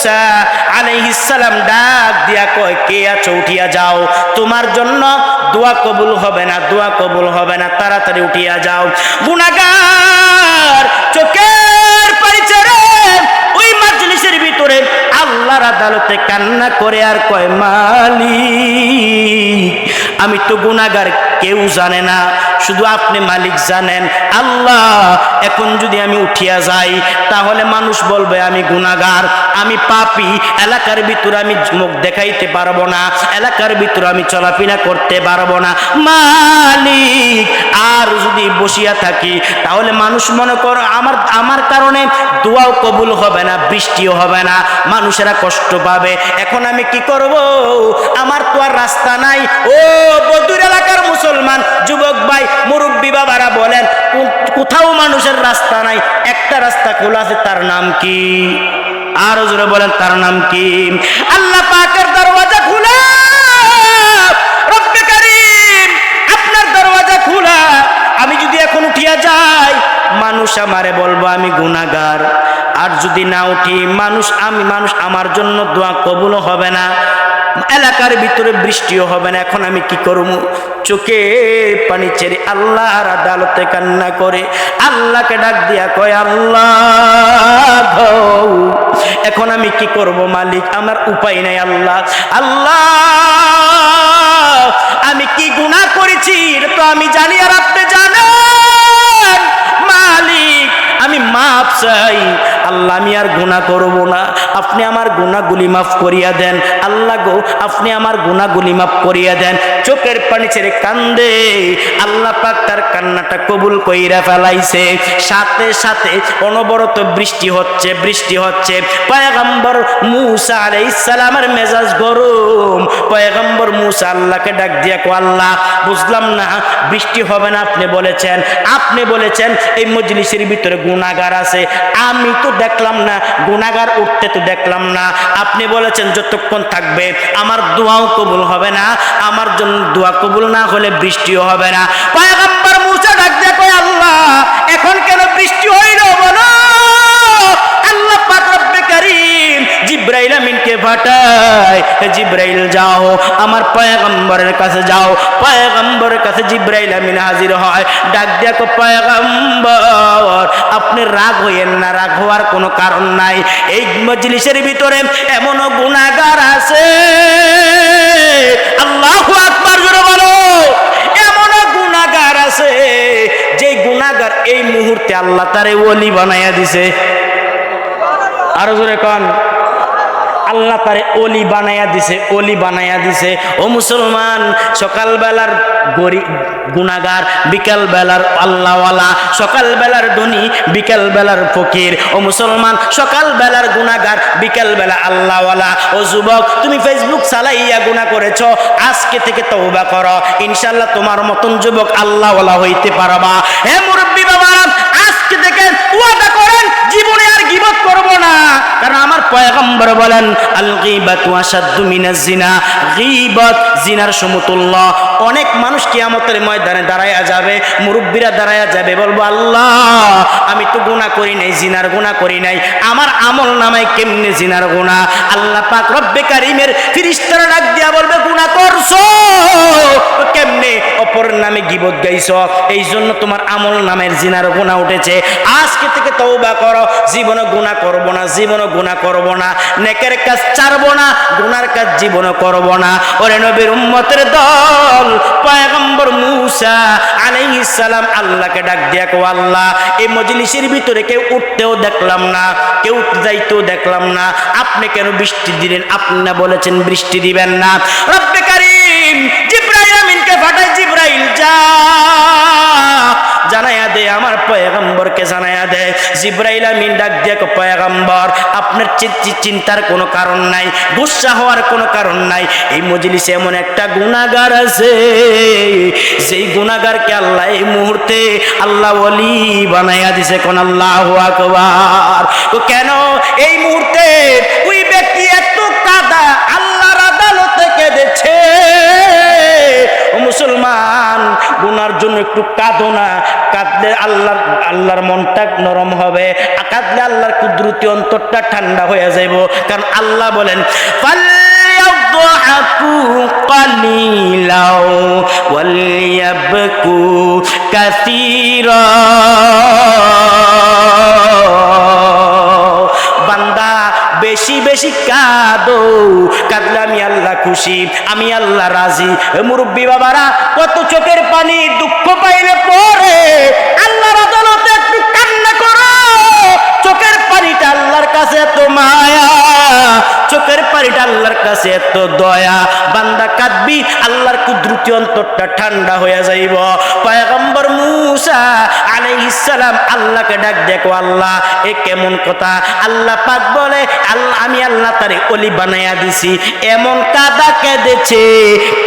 মূসা আলাইহিস সালাম ডাক দিয়া কয়, কে আছো উঠিয়া যাও, তোমার জন্য দোয়া কবুল হবে না, দোয়া কবুল হবে না, তাড়াতাড়ি উঠিয়া যাও। গুনাহগার চোখের পানি ছেড়ে ওই মাজলিসের ভিতরে আল্লাহর আদালতে কান্না করে আর কয়, মালিক আমি তো গুনাহগার, কেউ জানে না, শুধু আপনি মালিক জানেন। আল্লাহ এখন যদি আমি উঠিয়া যাই তাহলে মানুষ বলবে আমি গুনাহগার, আমি পাপী, এলাকার ভিতরে আমি মুখ দেখাইতে পারবো না, এলাকার ভিতরে আমি চলাফেরা করতে পারবো না। মালিক আর যদি বসিয়া থাকি তাহলে মানুষ মনে করো আমার কারণে দোয়াও কবুল হবে না, বৃষ্টিও হবে না, মানুষেরা কষ্ট পাবে। এখন আমি কি করব? আমার তো আর রাস্তা নাই। ও বদুর এলাকার মুসলমান যুবক ভাই, মুরব্বী বাবারা বলেন, কোথাও মানুষের রাস্তা নাই, একটা রাস্তা খোলা আছে, তার নাম কি? আরো জোরে বলেন, তার নাম কি? আল্লাহ পাকের দরওয়াজা খোলা, রব্বে কারীম আপনার দরওয়াজা খোলা। আমি যদি এখন উঠিয়া যাই মানুষ আমারে বলবো আমি গুনাহগার, আর যদি না উঠি মানুষ আমার জন্য দোয়া কবুল হবে না, এলাকার ভিতরে বৃষ্টিও হবে না। এখন আমি কি করব? চোখে পানি ছেড়ে আল্লাহর আদালতে কান্না করে আল্লাহকে ডাক দিয়া কয়, আল্লাহ এখন আমি কি করব মালিক, আমার উপায় নাই। আল্লাহ আমি কি গুনাহ করেছি এটা তো আমি জানি, আর আপনি জানেন। মালিক আমি মাফ চাই, আল্লাহ আমি আর গুনাহ করব না, আপনি আমার গুনাহগুলি মাফ করিয়া দেন। আল্লাহ গো আপনি আমার গুনাহগুলি মাফ করিয়া দেন। চোখের পানি ছেড়ে কান্দে, আল্লাহ পাক তার কান্নাটা কবুল কইরা ফেলাইছে। সাথে সাথে অনবরত বৃষ্টি হচ্ছে। পয়গম্বর মূসা আলাইহিস সালামের মেজাজ গরম। পয়গম্বর মূসা আল্লাহকে ডাক দিয়া কয়, আল্লাহ বুঝলাম না, বৃষ্টি হবে না আপনি বলেছেন এই মজলিসের ভিতরে গুনাহগার আছে, আমি তো দেখলাম না, গুনাহগার উঠতে তো দেখলাম না। আপনি বলেছেন যতক্ষণ থাকবে আমার দোয়াও কবুল হবে না, আমার জন্য দোয়া কবুল না হলে বৃষ্টিও হবে না। পয়গম্বর মূসা ডাক দিয়ে কয়, আল্লাহ এখন কেন বৃষ্টি হইল বলো? আল্লাহ পাক রব্বে কারীম জিবরাইল আমিনকে পাঠায়, জিবরাইল যাও আমার পয়গম্বরের কাছে যাও। পয়গম্বরের কাছে জিবরাইল আমিন হাজির হয়, ডাক দিয়া কয়, পয়গম্বর আপনি রাগ হইয়েন না, রাগ হওয়ার কোনো কারণ নাই। এই মজলিসের ভিতরে এমনও গুনাহগার আছে, আল্লাহু আকবার জোরে বলো, এমনও গুনাহগার আছে যে গুনাহগার এই মুহূর্তে আল্লাহ তারে ওলি বানাইয়া দিছে। আরো জোরে কোন, আল্লাহ তারে ওলি বানাইয়া দিছে। ও মুসলমান, সকালবেলার গুনাহগার, বিকাল বেলার আল্লাহওয়ালা, সকাল বেলার ধনী, বিকাল বেলার ফকির। ও মুসলমান, সকাল বেলার গুনাহগার, বিকাল বেলা আল্লাহওয়ালা। ও যুবক, তুমি ফেসবুক চালাইয়া গুনাহ করেছো, আজকে থেকে তওবা করো, ইনশাআল্লাহ তোমার মতন যুবক আল্লাহওয়ালা হইতে পারবা। হে মুরব্বী বাবারা, আজকে থেকে ওয়াদা করেন জীবনে আর গীবত করব না, কারণ আমার পয়গম্বর বলেন আল গীবাতু আশাদ্দু মিনাজ জিনা, গীবত জিনার সমতুল্য। অনেক মানুষ কিয়ামতের ময়দানে দাঁড়ায়া যাবে, মুরব্বীরা দাঁড়ায়া যাবে, বলবো আল্লাহ আমি তো গুনাহ করি নাই, জিনার গুনাহ করি নাই, আমার আমল নামায় কেমনে জিনার গুনাহ? আল্লাহ পাক রব্বে কারীমের ফেরেশতারা ডাক দিয়া বলবে, গুনাহ করছো কেমনে? অপর নামে গীবত গাইছো, এই জন্য তোমার আমল নামের জিনার গুনাহ উঠেছে। আজকে থেকে তওবা করো, জীবনে গুনাহ করব না, নেকের কাজ ছাড়বো না, গুনার কাজ জীবনে করব না। ওরে নবীর উম্মতের দল, পয়গম্বর মূসা আলাইহিস সালাম আল্লাহকে ডাক দিয়া কয়, আল্লাহ এই মজলিসের ভিতরে কেউ উঠতেও দেখলাম না, কেউ যাইতেও দেখলাম না, আপনি কেন বৃষ্টি দিলেন? আপনি না বলেছেন বৃষ্টি দিবেন না। রব্বে কারীম জিবরাইল আমিনকে পাঠায়, জিবরাইল যা জানায়া দে, আমার পয়গম্বরকে জানায়া দে। জিবরাইল আমিন ডাক দিয়ে কয়, পয়গম্বর আপনার চিন্তার কোনো কারণ নাই, গুসা হওয়ার কোনো কারণ নাই। এই মজলিসে এমন একটা গুনাহগার আছে, যেই গুনাহগারকে আল্লাহ এই মুহূর্তে আল্লাহ ওলি বানাইয়া দিছে। কোন আল্লাহু আকবার। তো কেন এই মুহূর্তে ওই ব্যক্তি এত কাঁদা আল্লাহর আদালতে কেঁদেছে? ও মুসলমান, গুনার জন্য একটু কাঁদো না, কাঁদলে কাঁদলে আল্লাহর মনটা নরম হবে, কাঁদলে আল্লাহর কুদরতি অন্তরটা ঠান্ডা হয়ে যাইব। কারণ আল্লাহ বলেন فليضحكوا قليلا وليبكوا كثيرا। বান্দা বেশি বেশি কাঁদো, কাঁদলে আমি আল্লাহ খুশি, আমি আল্লাহ রাজি। মুরব্বী বাবারা, কত চোখের পানি দুঃখ পাইলে পরে আল্লাহর আদালতে একটু কান্না করো। চোখের পানিটা আল্লাহর কাছে এত মায়া, চোখের পানিটা আল্লাহর কাছে এত দয়া। বান্দা কাঁদবি, আল্লাহর কুদরতি অন্তরটা ঠান্ডা হয়ে যাইব। পয়গম্বর মূসা আলাইহিস সালাম আল্লাহকে ডাক দেখো, আল্লাহ এ কেমন কথা? আল্লাহ পাক বলে, আল্লাহ আমি আল্লাহ তারে অলি বানাইয়া দিছি। এমন কাদা কেঁদেছে,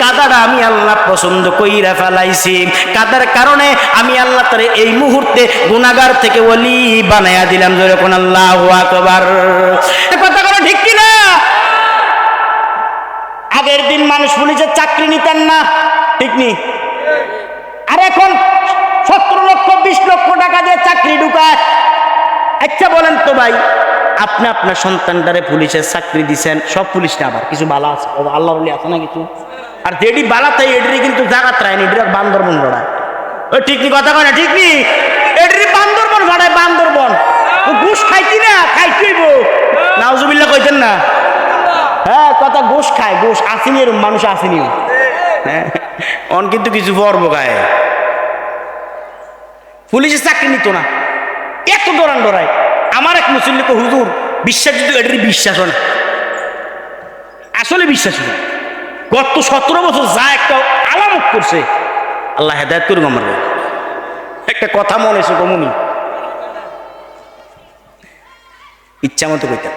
কাদাটা আমি আল্লাহ পছন্দ কইরা ফেলাইছি। কাদার কারণে আমি আল্লাহ তারে এই মুহূর্তে গুনাহগার থেকে অলি বানাইয়া দিলাম। যখন আল্লাহু আকবার, কথা কোনো ঠিক কিনা? আগের দিন মানুষ পুলিশের চাকরি নিতেন না, ঠিক নি? আর এখন 17 লক্ষ 20 লক্ষ টাকা দিয়ে চাকরি ঢুকায়। আচ্ছা বলেন তো ভাই, আপনি আপনার সন্তানটারে পুলিশের চাকরি দিচ্ছেন, সব পুলিশ না, আবার কিছু বালা আছে, আল্লাহ বলি আছে না কিছু। আর যেডি বালা তাই এডি কিন্তু জাগাত রায় নি, এডি বান্দরবন ভাড়ায়। ওই ঠিক নি কথা কয় না? ঠিক নি? এডি বান্দরবন ভাড়ায়, বান্দরবন। ও ঘুষ খাইতি না, খাইতেইব। নাউজুবিল্লাহ কইতেন না? হ্যাঁ, কথা ঘুষ খায়, ঘুষ আসেনি, এরকম মানুষ আসেনি। হ্যাঁ, অন কিন্তু কিছু পর্ব গায়ে পুলিশের চাকরি নিত না, এত দৌড়ান ডরায়। আমার এক মুসল্লিকে, হুজুর বিশ্বাস যদি এটারই বিশ্বাস হয় না, আসলে বিশ্বাস হয়। গত 17 বছর যা একটা আলামত করছে, আল্লাহ হেদায়েত করুক। আমার একটা কথা মনে এসে কমুনি, ইচ্ছা মতো কইতাম।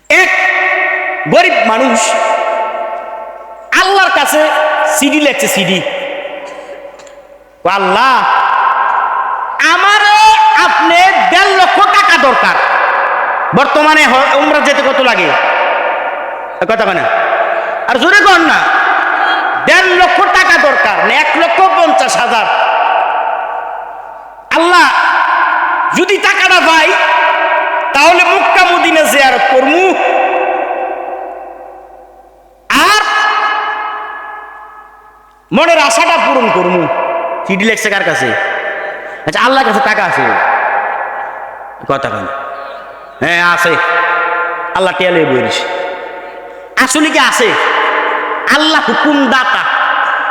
এক গরিব মানুষ আল্লাহর কাছে সিডি লেখছে, সিডি, আল্লাহ আমার আপনি 1.5 লক্ষ টাকা দরকার। বর্তমানে উমরা যেতে কত লাগে? কথা কেন? আর জোরে কর না। 1.5 লক্ষ টাকা দরকার, 1,50,000। আল্লাহ যদি টাকাটা পাই তাহলে মক্কা মদিনা জিয়ারত করমু, আর মনের আশাটা পূরণ করমু। চিঠি লেখছে কার কাছে? আচ্ছা, আল্লাহর কাছে টাকা আছে? কথা কেন? হ্যাঁ আছে, আল্লাহ টেলে বলিস। আসলে কি আছে? আল্লাহ হুকুম দাতা,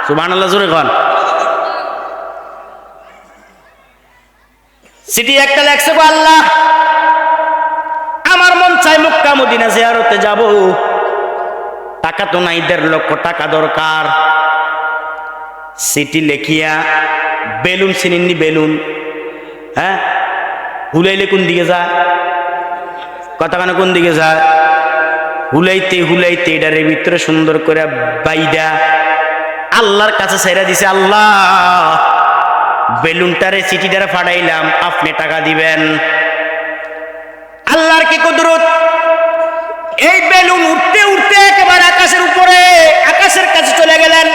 সুবহানাল্লাহ জোরে কন। চিঠি একটা লেখছে, গো আল্লাহ আমার মন চাই মক্কা মদিনা জিয়ারতে যাব, টাকা তো নাই, 1.5 লক্ষ টাকা দরকার। চিঠি লেখিয়া বেলুন চিনিনি, বেলুন, হ্যাঁ, হুলাইলে কোন দিকে যায়? কথা কেন কোন দিকে যায়? হুলাইতে হুলাইতে এটারে ভিতরে সুন্দর করে বাইদা আল্লাহর কাছে ছেড়ে দিছে। আল্লাহ বেলুনটারে চিঠিটারে ফাটাইলাম, আপনি টাকা দিবেন। আল্লাহর কি কুদরত! এই বেলুন উঠতে উঠতে একেবারে আকাশের উপরে, আকাশের কাছে চলে গেলেন।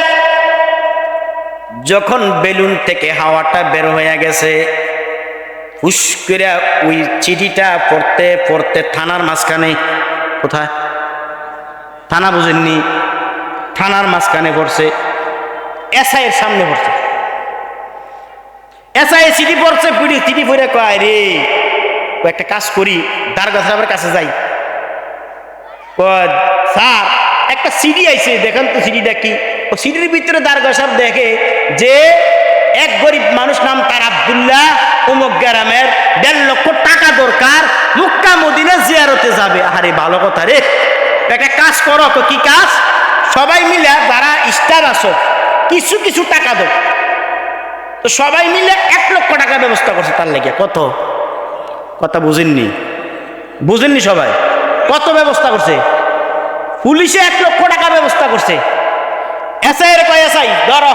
যখন বেলুন থেকে হাওয়াটা বের হয়ে গেছে, হুশ করে ওই চিঠিটা পড়তে পড়তে থানার মাঝখানে, কোথায় থানা বুঝেননি, থানার মাঝখানে পড়ছে, এসআই এর সামনে পড়ছে। এসআই চিঠি পড়ছে, পিড়ি চিঠি পড়ে কয়, রে একটা কাজ করি, দারোগা সাহেবের কাছে যাই। স্যার একটা সিডি আইছে, দেখেন তো সিডিটা কি। ও সিডির ভিতরে দারোগা সাহেব দেখে যে এক গরিব মানুষ, নাম তার আব্দুল্লাহ, অমুক গ্রামের, 1.5 লক্ষ টাকা দরকার, মক্কা মদিনা জিয়ারতে যাবে। আরে ভালো কথা রে, একটা কাজ করো। কি কাজ? সবাই মিলে যারা স্টার আছো কিছু কিছু টাকা দাও। তো সবাই মিলে 1 লক্ষ টাকা ব্যবস্থা করছে তার লেগে। কত? কথা বুঝেননি? বুঝেননি? সবাই কত ব্যবস্থা করছে? পুলিশে 1 লক্ষ টাকা ব্যবস্থা করছে। এসআই এর কয়, এসআই ধরো,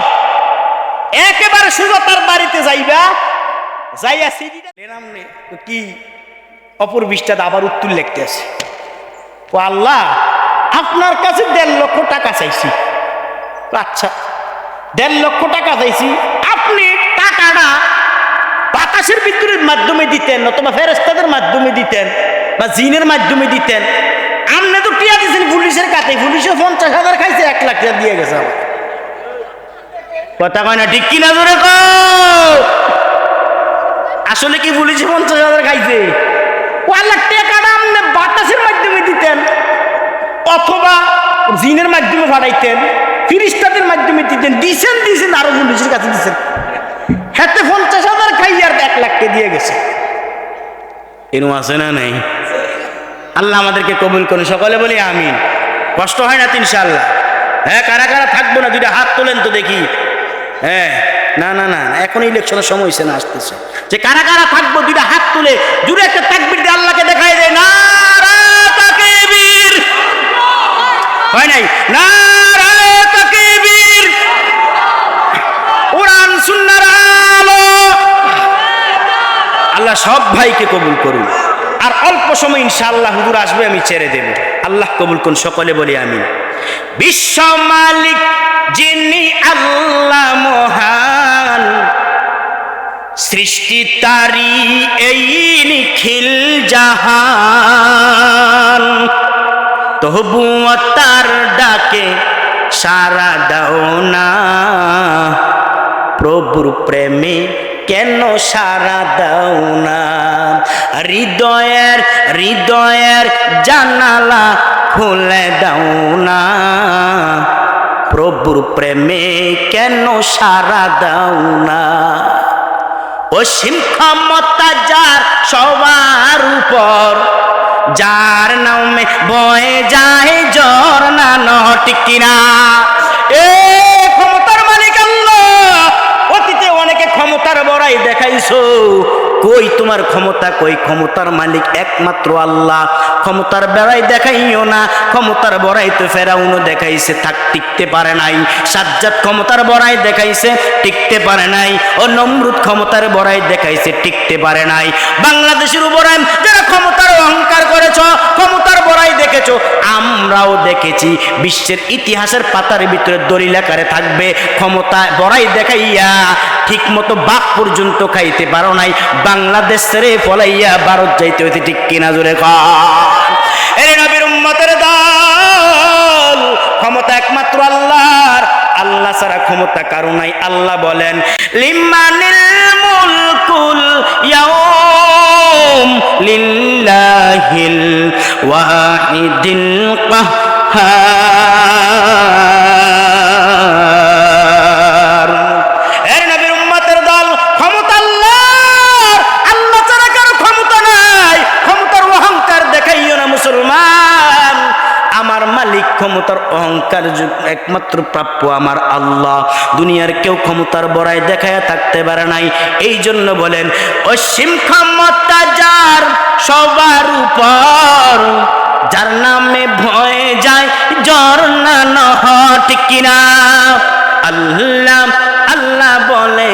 একেবারে সোজা তার বাড়িতে যাইবা, যাইয়া সিডিটা এরাম নে কি অপর বিশটা আবার উত্তর লিখতে আছে। ও আল্লাহ আপনার কাছে 1.5 লক্ষ টাকা চাইছি। আচ্ছা 1.5 লক্ষ টাকা চাইছি, আপনি টাকাটা বাতাসের বিদ্যুতের মাধ্যমে দিতেন, অথবা ফেরেশতাদের মাধ্যমে দিতেন, বা জিনের মাধ্যমে দিতেন, আপনি তো টিয়া দিয়েছেন পুলিশের কাছে, পুলিশে 50,000 খাইছে, 1 লাখ টাকা দিয়ে গেছে আমার। কথা কয় না, ঠিক কিনা জোরে কও? আসলে কি পুলিশে 50,000 খাইছে? 1 লাখ টাকাটা আপনি বাতাসের মাধ্যমে দিতেন, অথবা জিনের মাধ্যমে পাঠাইতেন, ফেরেশতাদের মাধ্যমে দিতেন, দিছেন আরো পুলিশের কাছে দিছেন, হাতে 50,000 খাই আর 1 লাখ টাকা দিয়ে গেছে। এরকম আছে না নাই? আল্লাহ আমাদেরকে কবুল করুন, সকলে বলি আমিন। কষ্ট হয় না তো ইনশাআল্লাহ? হ্যাঁ, কারা কারা থাকবো না, 2টা হাত তোলেন তো দেখি। হ্যাঁ, না না না, এখন ইলেকশনের সময় হয়েছে না, আসতেছে, যে কারা কারা থাকবো 2টা হাত তুলে জুড়ে একটা তাকবীর দিয়ে আল্লাহকে দেখাই দেয়। নারা তাকবীর, হয় নাই? নারা তাকবীর, কোরআন সুন্নাহর আলো। আল্লাহ সব ভাইকে কবুল করুন। আর অল্প সময় ইনশাআল্লাহ হুজুর আসবে, আমি ছেড়ে দেব। আল্লাহ কবুল করুন, সকলে বলি আমিন। বিশ্ব মালিক যিনি আল্লাহ মহান, সৃষ্টি তারি এই নিখিল জাহান, তবুও তার ডাকে সারা দাও না, প্রভুর প্রেমে কেন সারা দাও না, হৃদয়ের জানালা খুলে দাও না, প্রভুর প্রেমে কেন সারা দাও না। অসীম ক্ষমতা যার সবার উপর, যার নামে বয়ে যায় ঝর্ণা, ঠিক কিনা? এ ক্ষমতার মালিক আল্লাহ। অতীতে অনেকে ক্ষমতার বড়াই দেখাইছো, কই তোমার ক্ষমতা, কই? ক্ষমতার মালিক একমাত্র আল্লাহ। ক্ষমতার বেড়াই দেখাইও না, ক্ষমতার বড়াই তো ফেরাউনও দেখাইছে, টিকতে পারে নাই। সাজ্জাদ ক্ষমতার বড়াই দেখাইছে, টিকতে পারে নাই। ও নমরুদ ক্ষমতার বড়াই দেখাইছে, টিকতে পারে নাই। বাংলাদেশের উপরে যারা ক্ষমতার অহংকার করেছ, ক্ষমতার বড়াই দেখেছো, আমরাও দেখেছি। বিশ্বের ইতিহাসের পাতার ভিতরে দলিল আকারে থাকবে, ক্ষমতা বড়াই দেখাইয়া ঠিক মতো বাপ পর্যন্ত খাইতে পারো নাই, বাংলাদেশ ছেড়ে ফলাইয়া ভারত যাইতে হইতে, ঠিক কিনা জোরে কন? এরে নবীর উম্মতের দল, ক্ষমতা একমাত্র আল্লাহর, আল্লাহ ছাড়া ক্ষমতা কারো নাই। আল্লাহ বলেন, লিমানিল মুলকুল ইয়াউম লিল্লাহিল ওয়াহিদিল কাহ্হার। এর নবীর উম্মতের দল, ক্ষমতা আল্লাহর, আল্লাহ ছাড়া কারো ক্ষমতা নাই। ক্ষমতার অহংকার দেখাইও না মুসলমান। আমার মালিক ক্ষমতার অহংকার একমাত্র প্রাপ্য আমার আল্লাহ। দুনিয়ার কেউ ক্ষমতার বড়াই দেখায়া থাকতে পারে নাই। এই জন্য বলেন, অসীম ক্ষমতা যার সবার উপর, যার নামে ভয়ে যায় ঝর্ণা নহর, ঠিক কিনা? আল্লাহ আল্লাহ বলে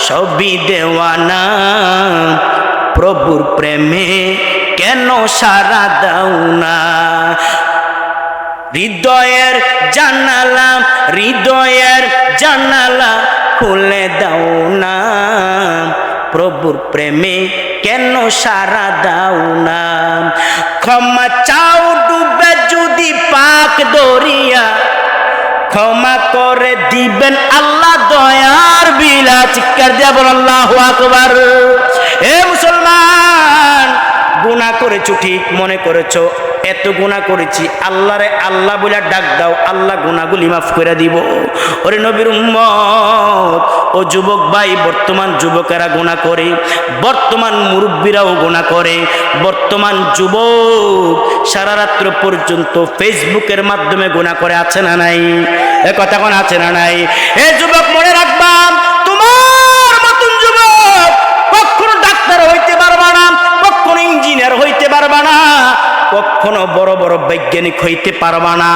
সবই দেওয়ানা, প্রভুর প্রেমে কেন সারা দাও না। হৃদয়ের জানালা খুলে দাও না, প্রভুর প্রেমে কেন সারা দাও না। ক্ষমা চাও ডুবে যদি পাক দরিয়া, ক্ষমা করে দিবেন আল্লাহ দয়ার বিলা। চিৎকার দিয়া বল আল্লাহু আকবার। এ মুসলমান, গুনাহ করেছো, ঠিক মনে করেছো এত গুনাহ করেছি, আল্লাহরে আল্লাহ বলে ডাক দাও, আল্লাহ গুনাহগুলি মাফ করে দিব। ওরে নবীর উম্মত, ও যুবক ভাই, বর্তমান যুবকেরা গুনাহ করে, বর্তমান মুরব্বীরাও গুনাহ করে। বর্তমান যুবক সারা রাত্র পর্যন্ত ফেসবুকের মাধ্যমে গুনাহ করে, আছে না নাই? এ কথা কোন আছে না নাই? এ যুবক, মনে রাখবা, তোমার মতন যুবক কখনো ডাক্তার হইতে পারবা না, কখনো ইঞ্জিনিয়ার হইতে পারবা না, কখনো বড় বড় বৈজ্ঞানিক হইতে পারবা না,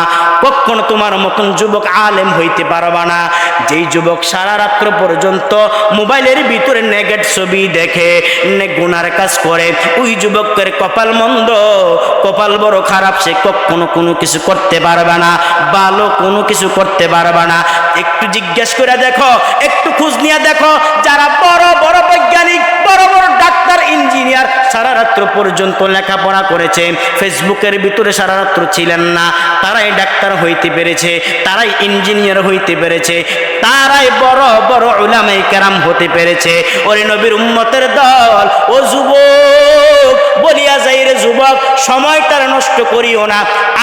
কখনো তোমার মতন যুবক আলেম হইতে পারবা না। যেই যুবক সারা রাত্র পর্যন্ত মোবাইলের ভিতরে নেগেট ছবি দেখে, গুনার কাজ করে, ওই যুবকের কপাল মন্দ, কপাল বড় খারাপ। সে কখনো কোনো কিছু করতে পারবে না, ভালো কোনো কিছু করতে পারবে না। একটু জিজ্ঞেস করে দেখো, একটু খোঁজ নিয়ে দেখো, যারা বড় বড় বৈজ্ঞানিক, বড় বড় ডাক্তার, ইঞ্জিনিয়ার, সারা রাত্র পর্যন্ত লেখাপড়া করেছে, ফেসবুকের ভিতরে সারা রাত্র ছিলেন না, তারাই ডাক্তার হইতে পেরেছে, তারাই ইঞ্জিনিয়ার হইতে পেরেছে, তারাই বড় বড় উলামায়ে কেরাম হতে পেরেছে। ওরে নবীর উম্মতের দল, ও যুবক বলিয়া যাই রে যুবক, সময়টা নষ্ট করিও না।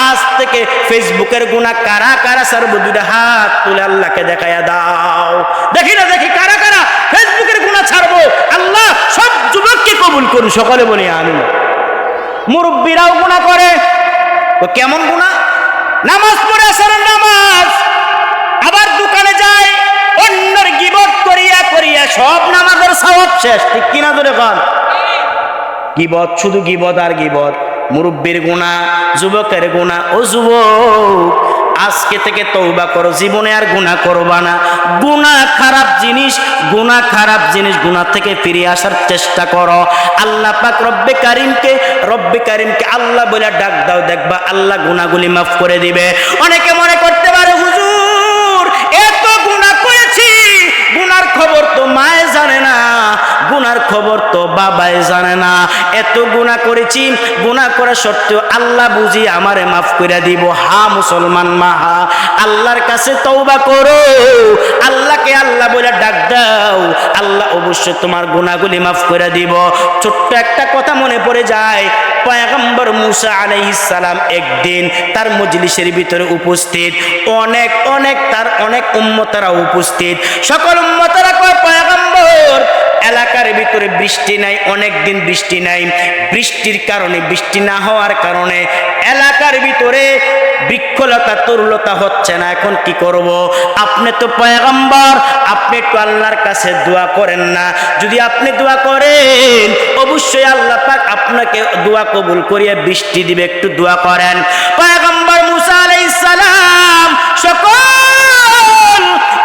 আজ থেকে ফেসবুকের গুনাহ কারা কারা ছাড়বো, দুইটা হাত তুলে আল্লাহকে দেখাইয়া দাও। দেখি না, দেখি কারা কারা ফেসবুকের গুনাহ ছাড়বো। আল্লাহ সব যুবককে কবুল করুন, সকলে বলি আমিন। মুরব্বীরাও গুনাহ করে, তো কেমন গুনাহ? নামাজ পড়ে আসরের নামাজ, আবার দোকানে যায়, অন্যের গীবত করিয়া করিয়া সব নামাজের সওয়াব শেষ। ঠিক কিনা ধরে কন? গীবত, শুধু গীবত আর গীবত। মুরব্বীর গুনাহ, যুবকের গুনাহ। ও যুবক, আজকে থেকে তওবা করো, জীবনে আর গুনাহ করবা না। গুনাহ খারাপ জিনিস, গুনাহ খারাপ জিনিস, গুনাহ থেকে ফিরে আসার চেষ্টা করো। আল্লাহ পাক রব্বে কারিমকে আল্লাহ বলে ডাক দাও, দেখবা আল্লাহ গুনাহগুলি মাফ করে দিবে। অনেকে মনে করতে পারে, হুজুর এত গুনাহ করেছি, গুনার খবর তো মায়ে জানে না, গুনার খবর তো বাবাই জানে না। এত গুনাহ করেছি, গুনাহ করা সত্ত্বেও আল্লাহ বুঝি আমারে মাফ করে দিব। হা মুসলমান মা, হা, আল্লাহর কাছে তওবা করো, আল্লাহকে আল্লাহ বলে ডাক দাও, আল্লাহ অবশ্যই তোমার গুনাহগুলি মাফ করে দিব। ছোট্ট একটা কথা মনে পড়ে যায়, পয়গম্বর মূসা আলাইহিস সালাম একদিন তার মজলিসের ভিতরে উপস্থিত, তার অনেক উম্মতরা উপস্থিত। সকল উম্মতরা কয়, পয়গম্বর এলাকার ভিতরে বৃষ্টি নাই, অনেক দিন বৃষ্টি নাই। বৃষ্টির কারণে, বৃষ্টি না হওয়ার কারণে এলাকার ভিতরে বৃক্ষলতা তরুলতা হচ্ছে না, এখন কি করব? আপনি তো পয়গম্বর, আপনি একটু আল্লাহর কাছে দোয়া করেন না? যদি আপনি দোয়া করেন, অবশ্যই আল্লাহ পাক আপনাকে দোয়া কবুল করিয়ে বৃষ্টি দিবে, একটু দোয়া করেন। পয়গম্বর মূসা আলাইহিস সালাম সকল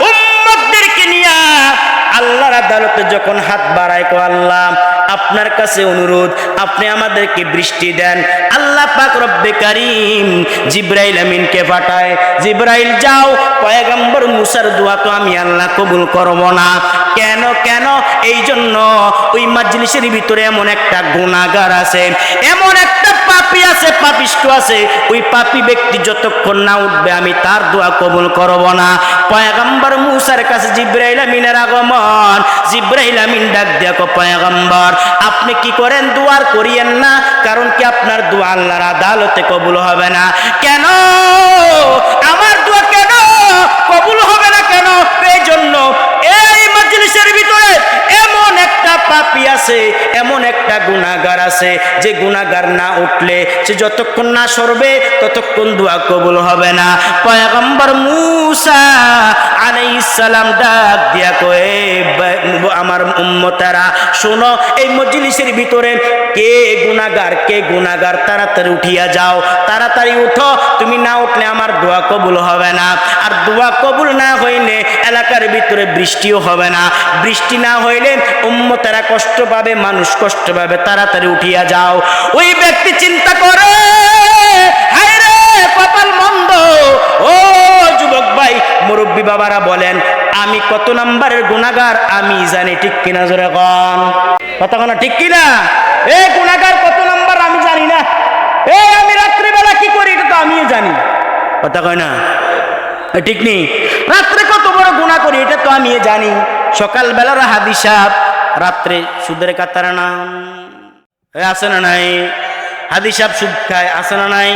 উম্মতদেরকে নিয়ে আল্লাহর আদালতে যখন হাত বাড়ায়, কো আল্লাহ আপনার কাছে অনুরোধ, আপনি আমাদেরকে বৃষ্টি দেন। আল্লাহ পাক রব্বে কারীম জিবরাইল আমিনকে পাঠায়, জিবরাইল যাও, পয়গম্বর মূসার দোয়া তো আমি আল্লাহ কবুল করব না। কেন? এই জন্য ওই মাজলিসের ভিতরে এমন একটা গুনাহগার আছে, এমন একটা পাপী আছে, পাপিষ্ঠ আছে। ওই পাপী ব্যক্তি যতক্ষণ না উঠবে আমি তার দোয়া কবুল করব না। পয়গম্বর মূসার কাছে জিবরাইল আমিনের আগমন, জিবরাইল আমিন ডাক দিয়া কো, পয়গম্বর আপনি কি করেন? দোয়ার করিয়েন না, কারণ কি আপনার দোয়া আল্লাহর আদালতে কবুল হবে না। কেন আমার দোয়া কেন কবুল হবে না? কেন? এই জন্য এই মাজলিসের ভিতরে এমন একটা পাপী আছে, এমন একটা গুনাহগার আছে, যে গুনাহগার না উঠলে, সে যতক্ষণ না সরবে ততক্ষণ দোয়া কবুল হবে না। পয়গম্বর মূসা আলাইহিস সালাম ডাক দিয়া কয়ে, আমার উম্মতেরা শোনো, এই মজলিসের ভিতরে কে গুনাহগার, তাড়াতাড়ি উঠিয়া যাও, তাড়াতাড়ি উঠো। তুমি না উঠলে আমার দোয়া কবুল হবে না, আর দোয়া কবুল না হইলে এলাকার ভিতরে বৃষ্টিও হবে না, বৃষ্টি না হইলে উম্মতেরা কষ্ট পাবে, মানুষ কষ্ট পাবে, তাড়াতাড়ি উঠিয়া যাও। ওই ব্যক্তি চিন্তা করে, হায় রে কপাল মন্দ। ও যুবক ভাই, মুরব্বী বাবারা বলেন, আমি কত নাম্বারের গুনাহগার আমি জানি, ঠিক কিনা? জোরে কোন কথা, কোন ঠিক কিনা? এই গুনাহগার কত নাম্বার আমি জানি না। এই আমি রাত্রিবেলা কি করি এটা তো আমিও জানি, কথা কয় না? ঠিক নেই? রাত্রে কত বড় গুনাহ করি এটা তো আমিও জানি। সকালবেলার হাদি সাহেব রাত্রে সুদের কাতার নাম আছে না নাই? হাদি সাহেব সুদ খায়, আছে না নাই?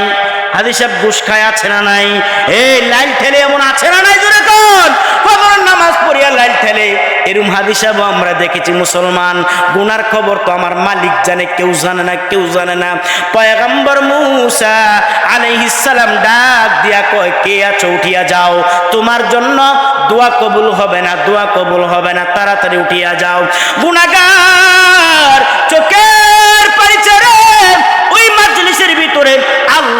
হাদি সাহেব ঘুষ খায়, আছে না নাই? এই লাইল ঠেলে এমন আছে না নাই? জোরে কোন? ফজরের নামাজ পড়িয়া লাইল ঠেলে, এরম হাদি সাহেব আমরা দেখেছি। মুসলমান, গুনার খবর তো আমার মালিক জানে, কেউ জানে না, কেউ জানে না। পয়গম্বর মূসা আলাইহিস সালাম ডাক দিয়া কয়, কে আছো? উঠিয়া যাও, তোমার জন্য দোয়া কবুল হবে না, দোয়া কবুল হবে না, তাড়াতাড়ি উঠিয়া যাও। গুনাহগার চোখের পানি ছেড়ে ওই মাজলিসের ভিতরে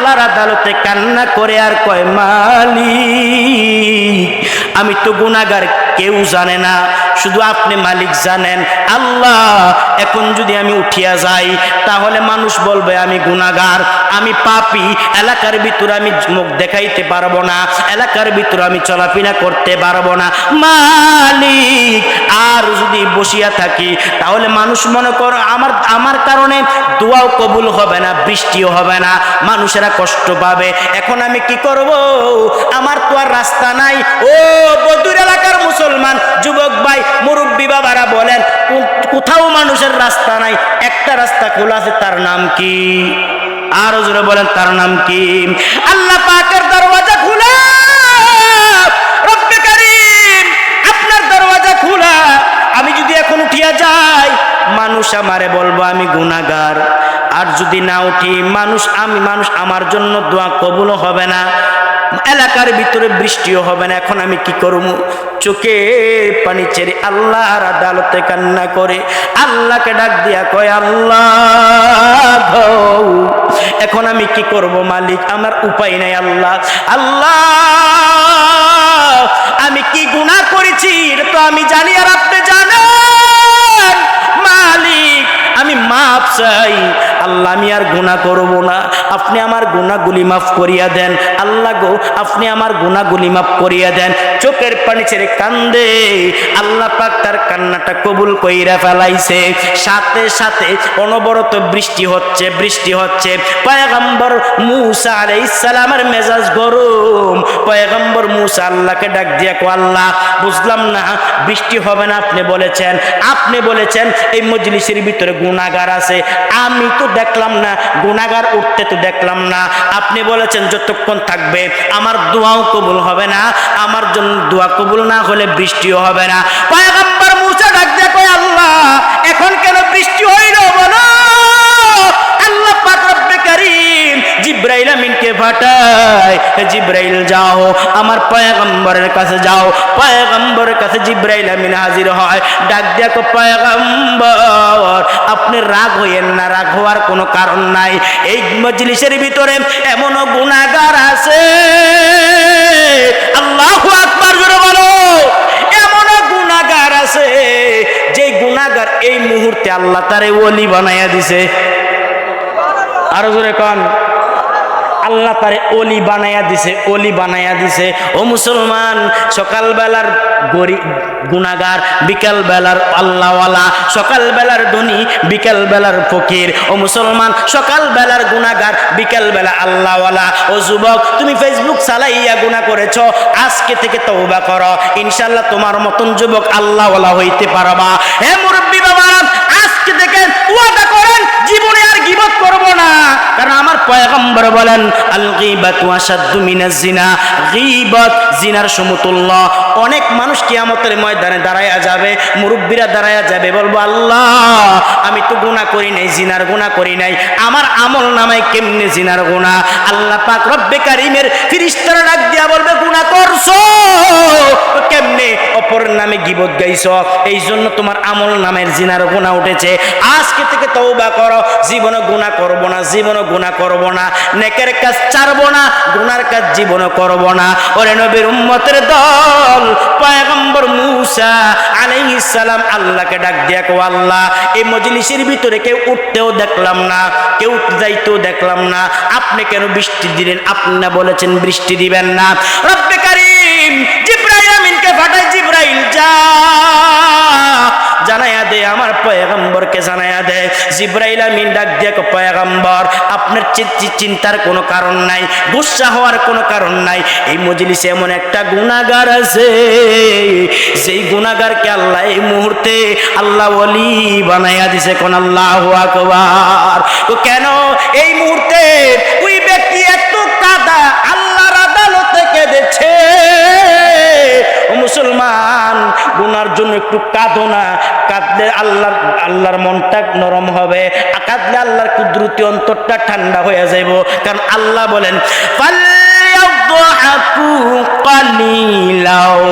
আল্লাহর আদালতে কান্না করে আর কয় মালিক আমি তো গুনাহগার, কেউ জানে না, শুধু আপনি মালিক জানেন। আল্লাহ এখন যদি আমি উঠিয়া যাই তাহলে মানুষ বলবে আমি গুনাহগার, আমি পাপী, এলাকার ভিতরে আমি মুখ দেখাইতে পারবো না, এলাকার ভিতরে আমি চলাফেরা করতে পারবো না। মালিক আর যদি বসিয়া থাকি তাহলে মানুষ মনে করো আমার কারণে দোয়াও কবুল হবে না, বৃষ্টিও হবে না, মানুষেরা কষ্ট পাবে। এখন আমি কি করব? আমার তো আর রাস্তা নাই। ও বদুর এলাকার মুসলমান যুবক ভাই, মুরব্বী বাবারা বলেন, কোথাও মানুষের রাস্তা নাই, একটা রাস্তা খোলা আছে, তার নাম কি? আরো জোরে বলেন, তার নাম কি? আল্লাহ পাকের দরওয়াজা খোলা, রব্বে কারীম আপনার দরওয়াজা খোলা। আমি যদি এখন উঠিয়া যাই মানুষ আমারে বলবো আমি গুনাহগার, আর যদি না উঠি মানুষ আমার জন্য দোয়া কবুল হবে না, এলাকার ভিতরে বৃষ্টিও হবে না। এখন আমি কি করব? চোখে পানি ছেড়ে আল্লাহর আদালতে কান্না করে আল্লাহকে ডাক দিয়া কয় আল্লাহ এখন আমি কি করব মালিক? আমার উপায় নাই। আল্লাহ আমি কি গুনাহ করেছি এটা তো আমি জানি, আর আপনি জানেন। মালিক আমি মাফ চাই, আল্লাহ আমি আর গুনাহ করব না, আপনি আমার গুনাহগুলি মাফ করিয়া দেন। আল্লাহ গো আপনি আমার গুনাহগুলি মাফ করিয়া দেন। চোখের পানি ছেড়ে কান্দে, আল্লাহ পাক তার কান্নাটা কবুল কইরা ফেলাইছে। সাথে সাথে অনবরত বৃষ্টি হচ্ছে। পয়গম্বর মূসা আলাইহিস সালামের মেজাজ গরম। পয়গম্বর মূসা আল্লাহকে ডাক দিয়া কো আল্লাহ বুঝলাম না, বৃষ্টি হবে না আপনি বলেছেন এই মজলিসের ভিতরে গুনাহগার আছে, আমি তো দেখলাম না, গুনাহগার উঠতে তো দেখলাম না। আপনি বলেছেন যতক্ষণ থাকবে আমার দোয়াও কবুল হবে না, আমার জন্য দোয়া কবুল না হলে বৃষ্টিও হবে না। পয়গম্বর মূসা ডাক দিয়া কয় আল্লাহ এখন কেন বৃষ্টি হইল বলো? আল্লাহ পাক রব্বে কারীম জিবরাইল আমিনকে পাঠায়, জিবরাইল যাও আমার পয়গম্বরের কাছে যাও। পয়গম্বরের কাছে জিবরাইল আমিন হাজির হয়, ডাক দিয়া কয় পয়গম্বর আপনি রাগ হইয়েন না, রাগ হওয়ার কোনো কারণ নাই। এই মজলিসের ভিতরে এমনও গুনাহগার আছে, আল্লাহু আকবার জোরে বলো, এমনও গুনাহগার আছে যে গুনাহগার এই মুহূর্তে আল্লাহ তারে ওলি বানাইয়া দিছে। আরো জোরে কোন, আল্লাহ তারে ওলি বানাইয়া দিছে। ও মুসলমান, সকালবেলার গুনাহগার, বিকাল বেলার আল্লাহওয়ালা, সকাল বেলার ধনী, বিকাল বেলার ফকির। ও মুসলমান, সকাল বেলার গুনাহগার, বিকাল বেলা আল্লাহওয়ালা। ও যুবক, তুমি ফেসবুক চালাইয়া গুনাহ করেছো, আজকে থেকে তওবা করো, ইনশাআল্লাহ তোমার মতন যুবক আল্লাহওয়ালা হইতে পারবা। হে মুরব্বী বাবা, আজকে থেকে ওয়াদা করেন জীবনে আর গীবত করব না, কারণ আমার পয়গম্বর বলেন আল গীবাতু আশাদ্দু মিনাজ জিনা, গীবত জিনার সমতুল্য। অনেক মানুষ কিয়ামতের ময়দানে দাঁড়ায়া যাবে, মুরব্বীরা দাঁড়ায়া যাবে, বলবো আল্লাহ আমি তো গুনাহ করি নাই, জিনার গুনাহ করি নাই, আমার আমল নামায় কেমনে জিনার গুনাহ? আল্লাহ পাক রব্বে কারীমের ফেরেশতারা ডাক দিয়া বলবে গুনাহ করছো কেমনে? অপর নামে গীবত গাইছো, এই জন্য তোমার আমল নামের জিনার গুনাহ উঠেছে। আজকে থেকে তওবা করো, জীবনে গুনাহ করব না, নেকের কাজ ছাড়বো না, গুনার কাজ জীবনে করব না। ওরে নবীর উম্মতের দল, পয়গম্বর মূসা আলাইহিস সালাম আল্লাহকে ডাক দিয়া কো আল্লাহ এই মজলিসের ভিতরে কেউ উঠতেও দেখলাম না, কেউ যাইতেও দেখলাম না, আপনি কেন বৃষ্টি দিলেন? আপনি না বলেছেন বৃষ্টি দিবেন না। রব্বে কারীম জিবরাইল আমিনকে পাঠায়, জিবরাইল যা জানায়া দে, আমার পয়গম্বরকে জানায়া দে। জিবরাইল আমিন ডাক দিয়া কয় পয়গম্বর আপনার চিন্তার কোনো কারণ নাই, গুসা হওয়ার কোনো কারণ নাই। এই মজলিসে এমন একটা গুনাহগার আছে, যেই গুনাহগারকে আল্লাহ এই মুহূর্তে আল্লাহ ওলি বানাইয়া দিছে। কোন আল্লাহু আকবার। তো কেন এই মুহূর্তে ওই ব্যক্তি এত কাঁদা আল্লাহর আদালতে কেঁদেছে? ও মুসলমান, গুনার জন্য একটু কাঁদো না, কাঁদলে আল্লাহর মনটা নরম হবে, কাঁদলে আল্লাহর কুদরতি অন্তরটা ঠান্ডা হয়ে যাইব। কারণ আল্লাহ বলেন ফালইয়াদহাকু কালিলাও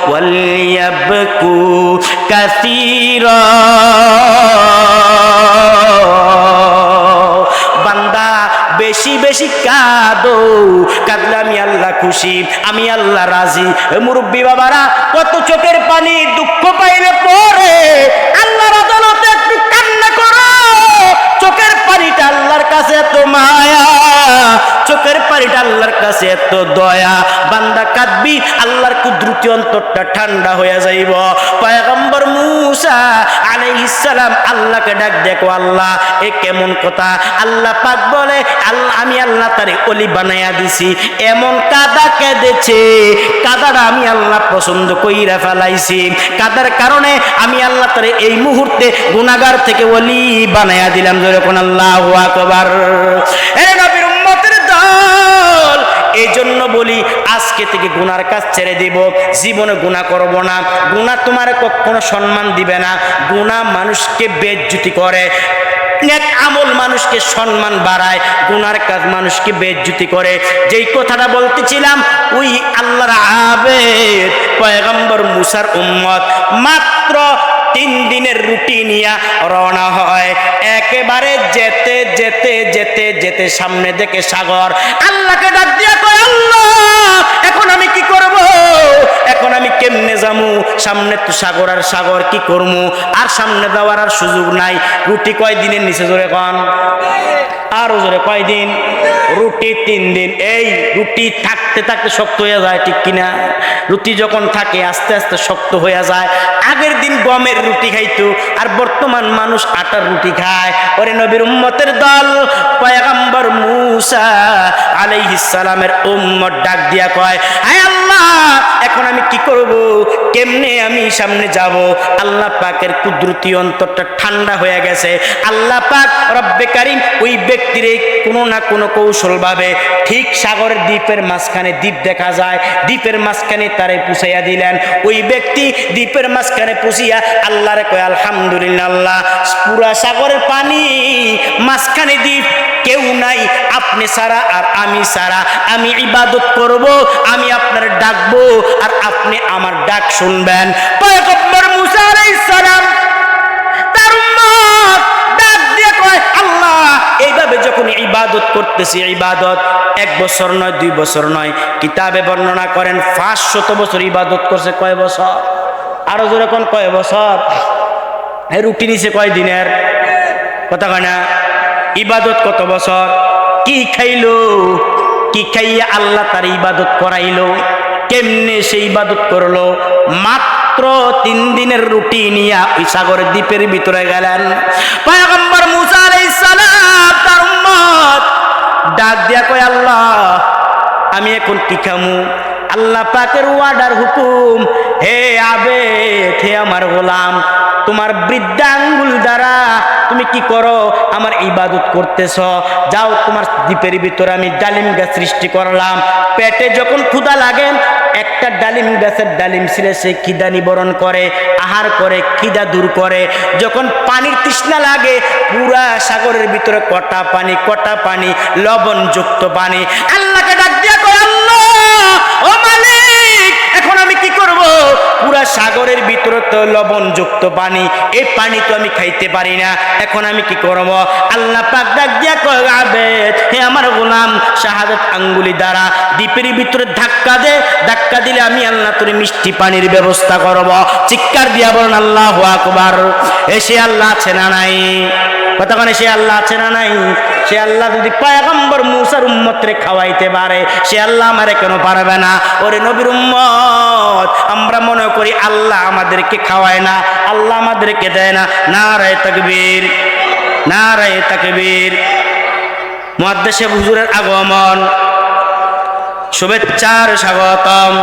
ওয়ালইয়াবকু কাসীরা। বান্দা বেশি বেশি কাঁদো, কাঁদলে আমি আল্লাহ খুশি, আমি আল্লাহ রাজি। মুরব্বী বাবারা, কত চোখের পানি দুঃখ পাইলে পরে আল্লাহর আদালতে একটু কান্না করো। চোখের পানিটা আল্লাহর কাছে এত মায়া, চোখের পানিটা আল্লাহর কাছে এত দয়া। বান্দা কাঁদবি, আল্লাহর কুদরতি অন্তরটা ঠান্ডা হয়ে যাইব। পয়গম্বর মূসা আলাইহিস সালাম আল্লাহকে ডাক দেখো, আল্লাহ এ কেমন কথা? আল্লাহ পাক বলে, আল্লাহ আমি আল্লাহ তারে ওলি বানাইয়া দিছি। এমন কাদা কেঁদেছে, কাদাটা আমি আল্লাহ পছন্দ কইরা ফেলাইছি। কাদার কারণে আমি আল্লাহ তারে এই মুহূর্তে গুনাহগার থেকে ওলি বানাইয়া দিলাম। যখন আল্লাহু আকবার। এ নবীর উম্মতের দল, এই জন্য বলি আজকে থেকে গুনার কাজ ছেড়ে দিব, জীবনে গুনাহ করব না। গুনাহ তোমার কখনো সম্মান দিবে না, গুনাহ মানুষকে বেইজ্জতি করে। নেক আমল মানুষকে সম্মান বাড়ায়, গুনার কাজ মানুষকে বেইজ্জতি করে। যেই কথাটা বলতেছিলাম, ওই আল্লাহর আবেদ পয়গম্বর মূসার উম্মত মাত্র 3 দিনের রুটি নিয়ে রওনা হয়। একেবারে যেতে যেতে যেতে যেতে সামনে দেখে সাগর। আল্লাহকে ডাক দিয়া কয়, আল্লাহ এখন আমি কি করব? এখন আমি কেমনে যামু? সামনে তো সাগর আর সাগর, কি করমু? আর সামনে যাওয়ার আর সুযোগ নাই। রুটি কয় দিনের নিচে, জোরে কন, আরো জোরে, কয়দিন? রুটি 3 দিন। এই রুটি থাকতে থাকতে শক্ত হয়ে যায়, ঠিক কিনা? রুটি যখন থাকে আস্তে আস্তে শক্ত হয়ে যায়। আগের দিন গমের রুটি খাইতো, আর বর্তমান মানুষ আটার রুটি খায়। ওরে নবীর উম্মতের দল, পয়গম্বর মূসা আলাইহিস সালামের উম্মত ডাক দিয়া কয়, হায় আল্লাহ এখন আমি কি করব? কেমনে আমি সামনে যাব? আল্লাহ পাকের কুদরতি অন্তরটা ঠান্ডা হয়ে গেছে। আল্লাহ পাক রব্বে কারীম ওই ব্যক্তিরে কোনো না কোনো কৌশল ভাবে ঠিক সাগরের দ্বীপের মাঝখানে, দ্বীপ দেখা যায়, দ্বীপের মাঝখানে তারে পুষাইয়া দিলেন। ওই ব্যক্তি দ্বীপের মাঝখানে পুষিয়া আল্লাহরে কয়, আলহামদুলিল্লাহ আল্লাহ, পুরা সাগরের পানি, মাঝখানে দ্বীপ, কেউ নাই, আপনি ছাড়া আর আমি ছাড়া। আমি ইবাদত করব, আমি আপনার ডাকবো, আর আপনি আমার ডাক শুনবেন। পয়গম্বর মূসা আলাইহিস সালাম তার উম্মত ডাক দিয়ে কয়, আল্লাহ এইভাবে যখন ইবাদত করতেছি, ইবাদত 1 বছর নয়, 2 বছর নয়, কিতাবে বর্ণনা করেন 500 বছর ইবাদত করছে। কয় বছর? আরো জোরে কোন, কয় বছর? রুটি নিছে কয় দিনের? কথা কয় না? ইবাদত কত বছর? কি খাইলো? কি খাইয়া আল্লাহ তার ইবাদত করাইলো? কেমনে সে ইবাদত করলো? মাত্র 3 দিনের রুটি নিয়ে ওই সাগরের দ্বীপের ভিতরে গেলেন। পয়গম্বর মূসা আলাইহিস সালাম তার উম্মত ডাক দিয়া কয়, আল্লাহ আমি এখন কি খামু? আল্লাহ পাকের ওয়ার্ডার, হুকুম, হে আবেদ, হে আমার গোলাম, তোমার বৃদ্ধা আঙ্গুল দ্বারা তুমি কি করো? আমার ইবাদত করতেছ। যাও, তোমার দ্বীপের ভিতরে আমি ডালিম গাছ সৃষ্টি করলাম। পেটে যখন ক্ষুধা লাগে, একটা ডালিম গাছের ডালিম ছিঁড়ে সে খিদা নিবারণ করে, আহার করে, খিদা দূর করে। যখন পানির তৃষ্ণা লাগে, পুরা সাগরের ভিতরে কটা পানি, লবণযুক্ত পানি। আল্লাহকে ডাক দিয়া কয়, আল্লাহ ও মালিক, এখন আমি কি করব? পুরা সাগরের ভিতরে তো লবণযুক্ত পানি, এই পানি তো আমি খাইতে পারি না, এখন আমি কি করব? আল্লাহ পাক ডাক দিয়া কয়, আবেদ, হে আমার গোলাম, শাহাদাত আঙ্গুলি দ্বারা দ্বীপের ভিতরে ধাক্কা দে, ধাক্কা দিলে আমি আল্লাহ তোর মিষ্টি পানির ব্যবস্থা করব। চিৎকার দিয়া বলেন আল্লাহু আকবার। এসে আল্লাহ আছে না নাই? কথা মানে সে আল্লাহ আছে না নাই? সে আল্লাহ যদি পয়গম্বর মূসার উম্মতরে খাওয়াইতে পারে, সে আল্লাহ আমারে কেন পারবে না? ওরে নবীর উম্মত, আমরা মনে করি আল্লাহ আমাদেরকে খাওয়ায় না, আল্লাহ আমাদেরকে দেয় না। নারায়ে তাকবীর, নারায়ে তাকবীর। মুহাদ্দিস হুজুরের আগমন, শুভেচ্ছার স্বাগতম।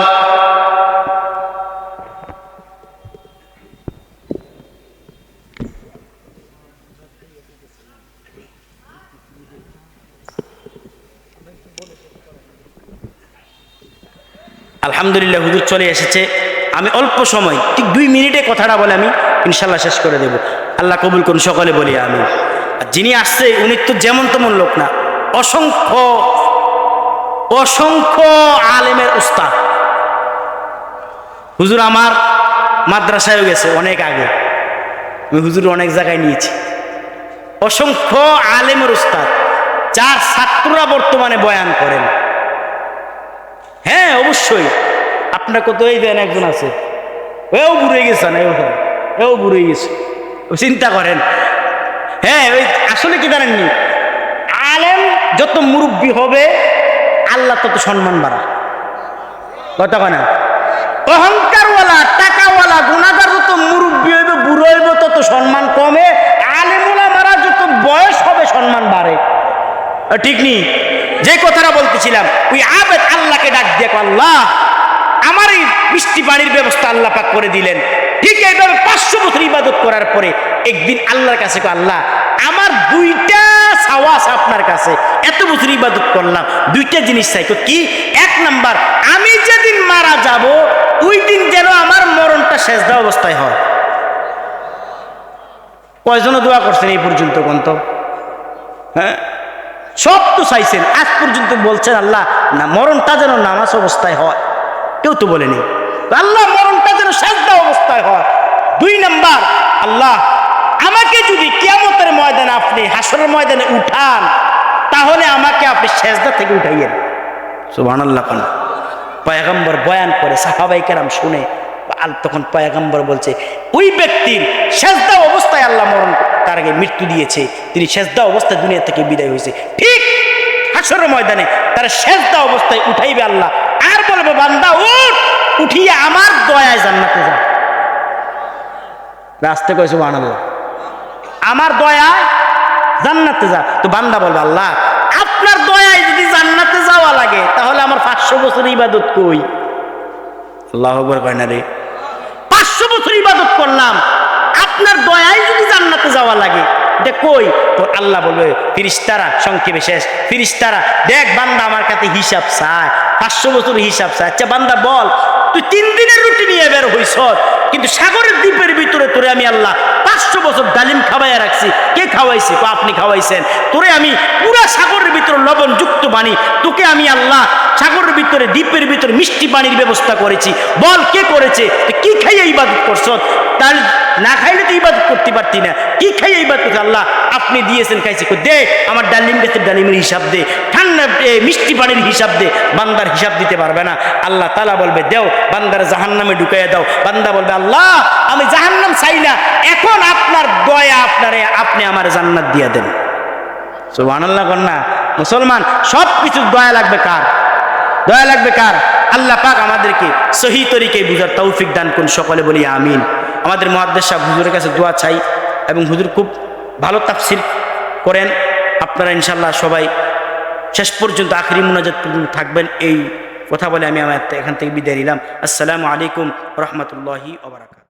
আলহামদুলিল্লাহ, হুজুর চলে এসেছে। আমি অল্প সময়, ঠিক 2 মিনিটে কথাটা বলে আমি ইনশাল্লাহ শেষ করে দেব। আল্লাহ কবুল করুন, সকলে বলি আমি। আর যিনি আসছে উনি তো যেমন তেমন লোক না, অসংখ্য অসংখ্য আলেমের উস্তাদ। হুজুর আমার মাদ্রাসায়ও গেছে অনেক আগে, আমি হুজুর অনেক জায়গায় নিয়েছি। অসংখ্য আলেমের উস্তাদ, যার ছাত্ররা বর্তমানে বয়ান করেন। হ্যাঁ অবশ্যই আপনার কত এই দেন একজন আছে, এও বুড়ে গেছে না, এও বুড়ে গেছে, চিন্তা করেন। হ্যাঁ ওই আসলে কি জানেননি, আলেম যত মুরব্বী হবে আল্লাহ তত সম্মান বাড়া, কথা কয় না? অহংকারওয়ালা টাকাওয়ালা গুনাহগার যত মুরব্বী হইবে বুড়ো হইবে তত সম্মান কমে, আলেম ওলামারা যত বয়স হবে সম্মান বাড়ে, ঠিক নেই? যে কথাটা বলতেছিলাম, ওই আবেদ আল্লাহকে ডাক দিয়ে আল্লাহ আমার এই বৃষ্টি পানির ব্যবস্থা আল্লাহ পাক করে দিলেন। ঠিক এইভাবে 500 বছর ইবাদত করার পরে একদিন আল্লাহর কাছে আল্লাহ আমার দুইটা সাওয়াস আপনার কাছে, এত বছর ইবাদত করলাম, দুইটা জিনিস চাই। কি? এক নাম্বার, আমি যেদিন মারা যাব ওই দিন যেন আমার মরণটা সেজদা অবস্থায় হয়। কয়জন দোয়া করছেন এই পর্যন্ত কোন? হ্যাঁ সব তো চাইছেন, আজ পর্যন্ত বলছেন আল্লাহ না মরণটা যেন নামাজ অবস্থায় হয়, কেউ তো বলেনি আল্লাহ মরণটা যেন সেজদা অবস্থায় হয়। 2 নাম্বার, আল্লাহ আমাকে যদি কিয়ামতের ময়দানে আপনি হাসরের ময়দানে উঠান তাহলে আমাকে আপনি সেজদা থেকে উঠাইয়েন। সুবহানাল্লাহ। পয়গম্বর বয়ান করে সাহাবায়ে কেরাম শুনে, তখন পয়গম্বর বলছে ওই ব্যক্তির সেজদা অবস্থায় আল্লাহ মরণ তার আগে মৃত্যু দিয়েছে, তিনি সেজদা অবস্থায় দুনিয়া থেকে বিদায় হয়েছে। ঠিক হাসরের ময়দানে তার সেজদা অবস্থায় উঠাইবে আল্লাহ, আর বলবে বান্দা উঠ, উঠিয়ে আমার দয়ায় জান্নাতে যা। রাস্তে কয় সুবহানাল্লাহ, আমার দয়ায় জান্নাতে যা। তো বান্দা বলবে আল্লাহ আপনার দয়ায় যদি জান্নাতে যাওয়া লাগে তাহলে আমার 500 বছর ইবাদত কই? আল্লাহু আকবার কয় না রে, 500 বছর ইবাদত করলাম, আপনার দয়ায় যদি জান্নাতে যাওয়া লাগে এটা কই? তো আল্লাহ বলবে ফেরেশতারা, সংক্ষেপে শেষ, ফেরেশতারা দেখ বান্দা আমার কাছে হিসাব চায়, 500 বছর হিসাব চায়। আচ্ছা বান্দা বল, তুই 3 দিনের রুটি নিয়ে বের হইছ, কিন্তু সাগরের দ্বীপের ভিতরে তোরে আমি আল্লাহ 500 বছর ডালিম খাওয়াইয়া রাখছি। কে খাওয়াইছি? আপনি খাওয়াইছেন। তোরে আমি পুরা সাগরের ভিতরে লবণ যুক্ত পানি, তোকে আমি আল্লাহ সাগরের ভিতরে দ্বীপের ভিতরে মিষ্টি পানির ব্যবস্থা করেছি। বল কে করেছে? কি খাইয়ে ইবাদত করছ? তার না খাইলে তো ইবাদত করতে পারতি না, কি খাইয়ে ইবাদত করছে? আল্লাহ আপনি দিয়েছেন, খাইছি। দে আমার ডালিম গাছের ডালিমের হিসাব দে, ঠান্ডা মিষ্টি পানির হিসাব দে। বান্দার হিসাব দিতে পারবে না। আল্লাহ তাআলা বলবে দেও, বান্দার জাহান্নামে ঢুকাইয়া দাও। বান্দা বলবে আল্লাহ আমি জাহান্নাম চাই না, এখন আপনার দয়া আপনারে, আপনি আমার জান্নাত দিয়ে দেন। সুবহানাল্লাহ কন্যা মুসলমান, সব কিছু দয়া লাগবে কার? দয়া লাগবে কার? আল্লাহ পাক আমাদেরকে সহি তরিকায় বুঝার তৌফিক দান করুন, সকলে বলি আমিন। আমাদের মুহাদ্দিস সাহেব হুজুরের কাছে দোয়া চাই, এবং হুজুর খুব ভালো তাফসীর করেন। আপনারা ইনশাআল্লাহ সবাই শেষ পর্যন্ত আখিরি মুনাজাত পর্যন্ত থাকবেন, এই কথা বলে আমি আমার এখান থেকে বিদায় নিলাম। আসসালামু আলাইকুম ওয়া রাহমাতুল্লাহি ওয়া বারাকাতুহু।